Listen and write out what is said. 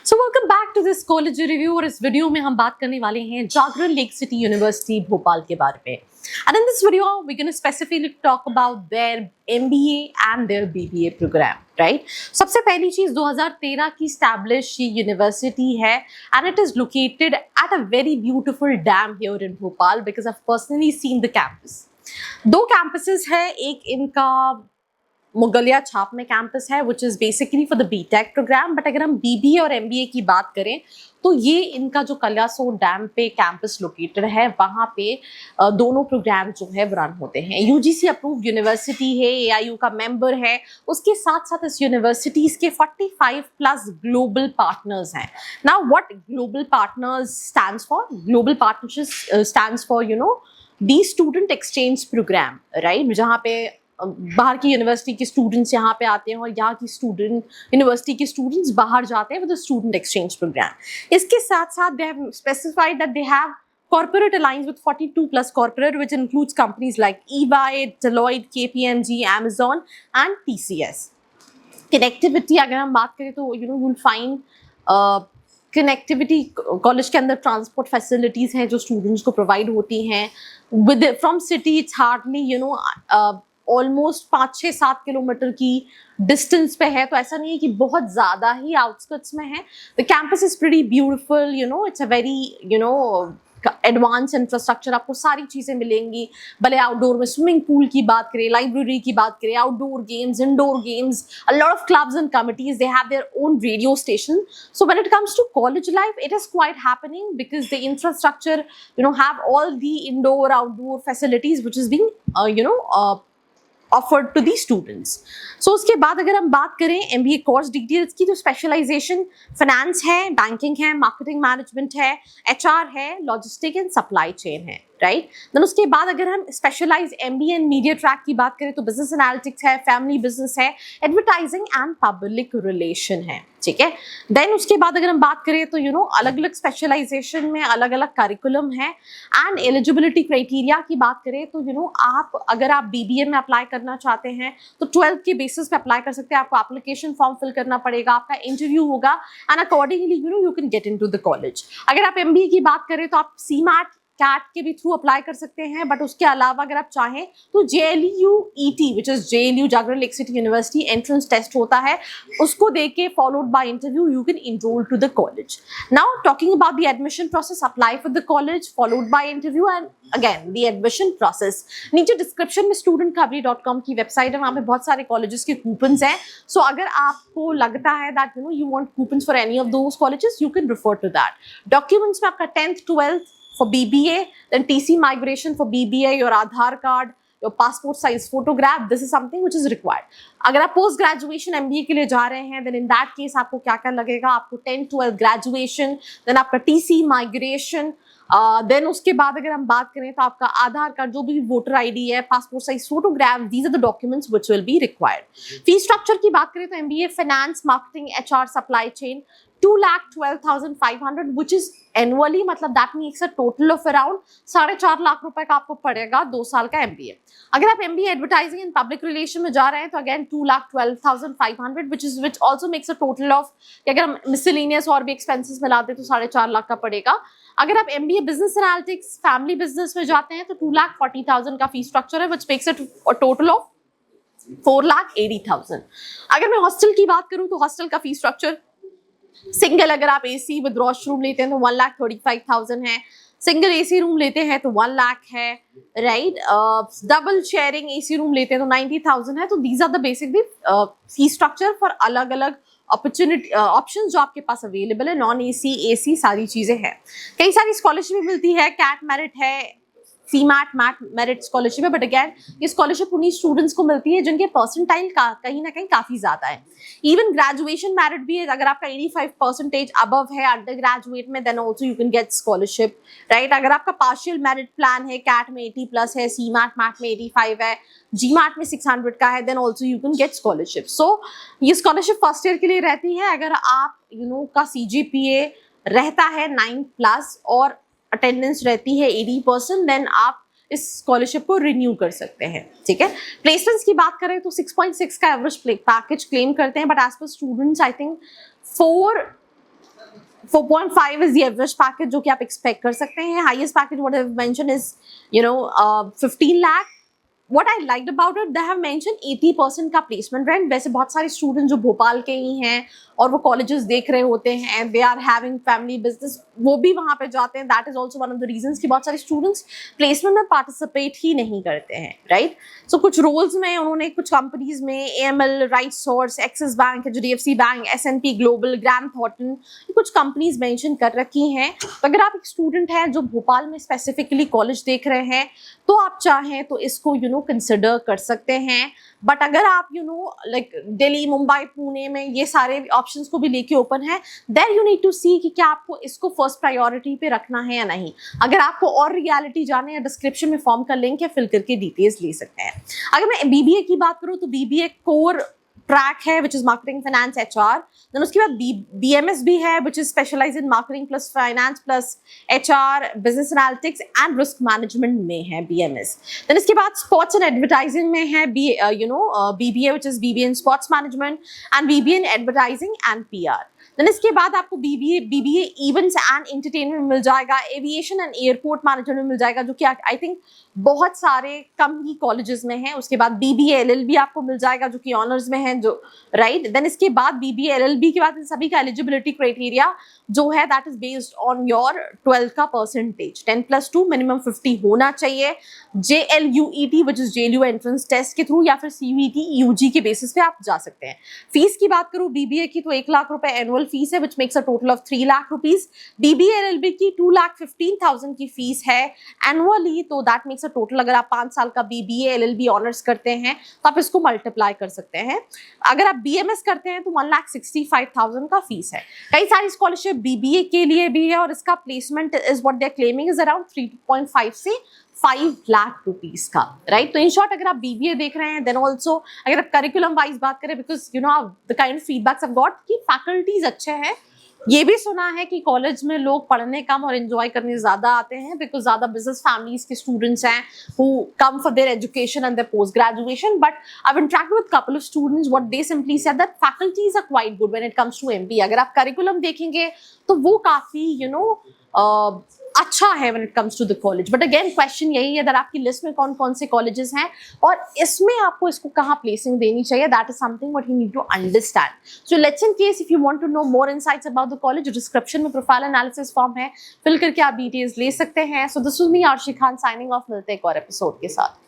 So welcome back to this college review. और इस video में हम बात करने वाले हैं Jagran lake city university Bhopal के बारे में। And in this video we gonna specifically talk about their MBA and their BBA program, right. सबसे पहली चीज 2013 की स्टैब्लिश ये यूनिवर्सिटी है and it is located at a very beautiful dam here in Bhopal because I personally seen the campus. दो campuses है, एक इनका मुगलिया छाप में कैंपस है which is basically for the BTech program. But अगर हम बीबीए और एमबीए की बात करें तो ये इनका जो कलियासोत डैम पे कैंपस लोकेटेड है, वहाँ पे दोनों प्रोग्राम जो है रन होते हैं। यूजीसी अप्रूव्ड यूनिवर्सिटी है, एआईयू का मेंबर है। उसके साथ साथ इस यूनिवर्सिटीज के 45 प्लस ग्लोबल पार्टनर्स हैं। Now what global partners stands for? Global partnership stands for the student exchange program, right, जहाँ पे बाहर की यूनिवर्सिटी के स्टूडेंट्स यहाँ पे आते हैं और यहाँ की यूनिवर्सिटी के स्टूडेंट्स बाहर जाते हैं with the student exchange program. इसके साथ साथ they have specified that they have corporate alliance with 42 plus corporate, which includes companies like EY, Deloitte, KPMG, Amazon and TCS. Connectivity अगर हम बात करें तो you'll find कनेक्टिविटी कॉलेज के अंदर ट्रांसपोर्ट फैसिलिटीज हैं जो स्टूडेंट्स को प्रोवाइड होती हैं। With from city it's hardly almost 5-6-7 kilometre की डिस्टेंस पे है, तो ऐसा नहीं है कि बहुत ज़्यादा ही आउटस्कर्ट्स में है। The campus is pretty beautiful, it's a very advance infrastructure, आपको सारी चीज़ें मिलेंगी। भले आउटडोर में स्विमिंग पूल की बात करें, लाइब्रेरी की बात करें, outdoor games, indoor games, a lot of clubs and committees, they have their own radio station. So when it comes to college life, it is quite happening because the infrastructure, have all the indoor, outdoor facilities which is being, offered to the students. So उसके बाद अगर हम बात करें MBA course details की, तो specialisation finance है, banking है, मार्केटिंग मैनेजमेंट है, HR है, लॉजिस्टिक एंड सप्लाई चेन है, राइट। देन उसके बाद अगर हम specialise MBA and media track की बात करें तो बिजनेस एनालिटिक्स है, फैमिली बिजनेस है, एडवर्टाइजिंग एंड पब्लिक रिलेशन है, ठीक है। देन उसके बाद अगर हम बात करें तो अलग अलग स्पेशलाइजेशन में अलग अलग करिकुलम है। एंड एलिजिबिलिटी क्राइटेरिया की बात करें तो अगर आप BBA में अप्लाई करना चाहते हैं तो 12th के बेसिस पे अप्लाई कर सकते हैं। आपको एप्लीकेशन फॉर्म फिल करना पड़ेगा, आपका इंटरव्यू होगा and accordingly you can get into the college. अगर आप MBA की बात करें तो आप CMAT कैट के भी थ्रू अप्लाई कर सकते हैं। बट उसके अलावा अगर आप चाहें तो JLUET which is JLU Jagran lake city university entrance test होता है, उसको दे के followed by interview you can enrol to the college. Now talking about the admission process, apply for the college followed by interview and again the admission process. नीचे description में studentkhbari.com की website है, वहाँ पे बहुत सारे कॉलेजेस के coupons हैं। सो अगर आपको लगता है that you want coupons for any of those colleges, you can refer to that. Documents में आपका 10th 12th for BBA, then TC migration for BBA, your Aadhaar card, your passport size photograph, this is something which is required. अगर आप post graduation MBA के लिए जा रहे हैं then in that case आपको क्या क्या लगेगा? आपको 10th 12th ग्रेजुएशन, then आपका TC माइग्रेशन, देन उसके बाद अगर हम बात करें तो आपका आधार कार्ड, जो भी वोटर ID है, passport size photograph, these are the documents which will be required. Fee structure की बात करें तो MBA finance, marketing, HR, supply chain 2,12,500 which is annually, मतलब that means a total of around 4.5 lakh रुपए का आपको पड़ेगा 2 साल का MBA। अगर आप MBA advertising and public relation में जा रहे हैं तो again 2,12,500 which also makes a total of, अगर हम मिसलेनियस और भी एक्सपेंसेस मिलाते हैं तो 4.5 लाख का पड़ेगा। अगर आप MBA business analytics family business में जाते हैं तो 2,40,000 का फी स्ट्रक्चर है which makes it a total of 4,80,000। अगर मैं हॉस्टल की बात करूं तो हॉस्टल का फी स्ट्रक्चर सिंगल अगर आप AC विद वॉशरूम लेते हैं तो 1,35,000 है, सिंगल AC रूम लेते हैं तो 1 लाख है, right. Double sharing AC room लेते हैं तो 90,000 है। तो दीज आर द बेसिक फी स्ट्रक्चर फॉर अलग अलग अपॉर्चुनिटी ऑप्शंस जो आपके पास अवेलेबल है। नॉन AC, AC सारी चीजें हैं। कई सारी स्कॉलरशिप मिलती है, कैट मेरिट है, CMAT मेरिट स्कॉलरशिप है। बट अगेन ये स्कॉलरशिप उन्हीं स्टूडेंट्स को मिलती है जिनके परसेंटाइल कहीं ना कहीं काफी ज्यादा है। इवन ग्रेजुएशन मेरिट भी है, अगर आपका 85% अबव है अंडर ग्रेजुएट में then also you can get scholarship, right. अगर आपका पार्शियल मेरिट प्लान है, कैट में 80+ है, CMAT मैट में 85 है, GMAT में 600 का है, then also you can get scholarship. So ये स्कॉलरशिप फर्स्ट ईयर के लिए रहती है। अगर आप का CGPA रहता है 9+ और अटेंडेंस रहती है 80%, देन आप इस स्कॉलरशिप को रिन्यू कर सकते हैं, ठीक है। प्लेसमेंट्स की बात करें तो 6.6 का एवरेज पैकेज क्लेम करते हैं, but as per students I think 4 4.5 is the average package जो कि आप expect कर सकते हैं. Highest package what I've mentioned is 15 lakh. What I liked about it, they have mentioned 80% का placement rent. वैसे बहुत सारे students जो भोपाल के ही हैं और वो colleges देख रहे होते हैं, they are having family business, वो भी वहाँ पे जाते हैं. That is also one of the reasons कि बहुत सारे students placement में participate ही नहीं करते हैं, right? So कुछ roles में उन्होंने कुछ companies में AML, Right Source, Axis Bank, HDFC Bank, S&P Global, Grant Thornton, कुछ companies mention कर रखी हैं. तो अगर आप एक student हैं जो भोपाल में specifically college देख रहे हैं, तो आप चाहें तो इसको कंसिडर कर सकते हैं. बट अगर आप लाइक दिल्ली, मुंबई, पुणे में ये सारे ऑप्शंस को भी लेके ओपन है, देन यू नीड टू सी कि क्या आपको इसको फर्स्ट प्रायोरिटी पे रखना है या नहीं. अगर आपको और रियलिटी जाने, या डिस्क्रिप्शन में फॉर्म का लिंक है, फिल करके डिटेल्स ले सकते हैं. अगर मैं बीबीए की बात करूँ तो बीबीए कोर ट्रैक है which is marketing, finance, HR. Then उसके बाद BMS भी है which is specialise in marketing plus finance plus HR, business analytics and risk management में है BMS. देन इसके बाद स्पोर्ट्स एंड एडवर्टाइजिंग में है BBA which is BBA in sports management and BBA in advertising and PR. देन इसके बाद आपको BBA इवेंट्स एंड एंटरटेनमेंट में मिल जाएगा, एविएशन एंड एयरपोर्ट मैनेजमेंट में मिल जाएगा, जो कि आई थिंक बहुत सारे कम ही कॉलेजेस में है. उसके बाद BBA LLB आपको मिल जाएगा जो कि ऑनर्स में है, जो राइट. देन इसके बाद BBA LLB के बाद इन सभी का एलिजिबिलिटी क्राइटेरिया जो है that is based on your 12th का परसेंटेज. 10+2 मिनिमम 50 होना चाहिए. JLUET which is JLU entrance test के थ्रू या फिर CUET UG के बेसिस पे आप जा सकते हैं. फीस की बात करूँ BBA की तो 1 लाख रुपए एनुअल फीस है which makes a total of 3 lakh rupees. BBA LLB की 2,15,000 की फीस है एनुअली, तो दैट मेक्स अ टोटल, अगर आप 5 साल का BBA LLB ऑनर्स करते हैं तो आप इसको मल्टीप्लाई कर सकते हैं. अगर आप BMS करते हैं तो 1,65,000 का फीस है. कई सारी स्कॉलरशिप BBA के लिए भी है और इसका placement is what they are claiming is around 3.5 से 5 लाख रुपीस का, राइट. तो इन शॉर्ट अगर आप BBA देख रहे हैं, देन ऑल्सो अगर आप करिकुलम वाइज बात करें, because the kind of feedbacks I got कि फैकल्टीज अच्छे हैं. ये भी सुना है कि कॉलेज में लोग पढ़ने कम और एंजॉय करने ज्यादा आते हैं बिकॉज ज्यादा बिजनेस फैमिलीज के स्टूडेंट्स हैं who come for their education and their post graduation. But I've interacted with couple of students, what they simply said that faculties are quite good when it comes to MBA. अगर आप curriculum देखेंगे तो वो काफी अच्छा है when it comes to the college. But again question यही है that आपकी लिस्ट में कौन कौन से कॉलेजेस हैं और इसमें आपको इसको कहाँ प्लेसिंग देनी चाहिए. That is something what you need to understand. So let's in case if you want to know more insights about the college, description में प्रोफाइल एनालिसिस फॉर्म है, फिल करके आप डिटेल्स ले सकते हैं. So this was me Arshi Khan signing off. मिलते हैं एक और एपिसोड के साथ.